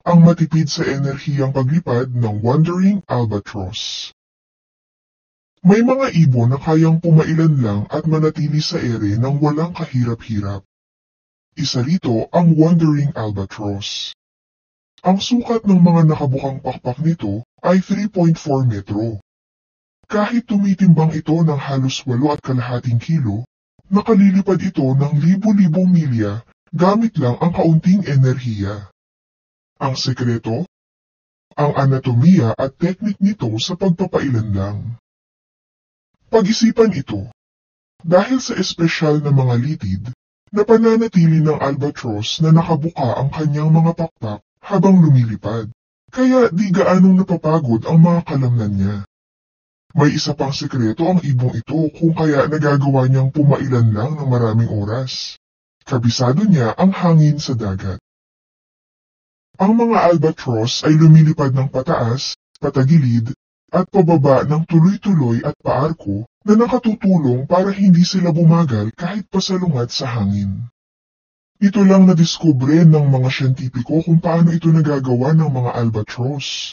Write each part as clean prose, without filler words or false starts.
ang matipid sa enerhiyang paglipad ng Wandering Albatross. May mga ibon na kayang pumailan lang at manatili sa ere nang walang kahirap-hirap. Isa rito ang Wandering Albatross. Ang sukat ng mga nakabukang pakpak nito ay 3.4 metro. Kahit tumitimbang ito ng halos 8.5 kilo, nakalilipad ito ng libo-libong milya gamit lang ang kaunting enerhiya. Ang sekreto? Ang anatomiya at teknik nito sa pagpapailan lang. Pag-isipan ito. Dahil sa espesyal na mga litid, napananatili ng albatross na nakabuka ang kanyang mga pakpak habang lumilipad, kaya di gaanong napapagod ang mga kalamnan niya. May isa pang sekreto ang ibong ito kung kaya nagagawa niyang pumailan lang ng maraming oras. Kabisado niya ang hangin sa dagat. Ang mga albatross ay lumilipad ng pataas, patagilid, at pababa ng tuloy-tuloy at paarko na nakatutulong para hindi sila bumagal kahit pasalungat sa hangin. Ito lang nadiskubre ng mga siyentipiko kung paano ito nagagawa ng mga albatross.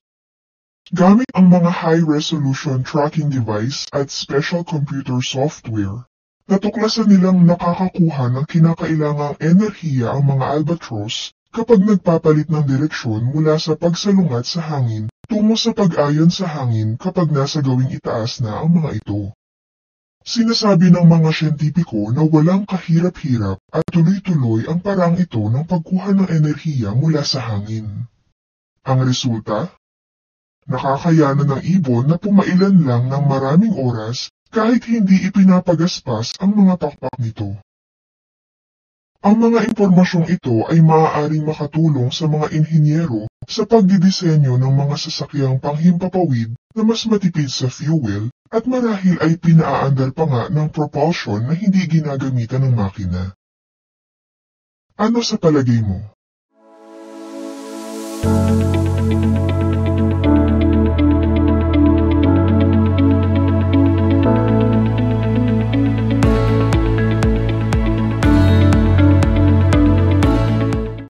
Gamit ang mga high-resolution tracking device at special computer software, natuklasan nilang nakakakuha ng kinakailangang enerhiya ang mga albatross kapag nagpapalit ng direksyon mula sa pagsalungat sa hangin tungo sa pag-ayon sa hangin kapag nasa gawing itaas na ang mga ito. Sinasabi ng mga siyentipiko na walang kahirap-hirap at tuloy-tuloy ang parang ito ng pagkuha ng enerhiya mula sa hangin. Ang resulta? Nakakayanan ng ibon na pumailan lang ng maraming oras kahit hindi ipinapagaspas ang mga pakpak nito. Ang mga impormasyong ito ay maaaring makatulong sa mga inhinyero sa pagdidisenyo ng mga sasakyang panghimpapawid na mas matipid sa fuel at marahil ay pinaaandar pa nga ng propulsion na hindi ginagamitan ng makina. Ano sa palagay mo?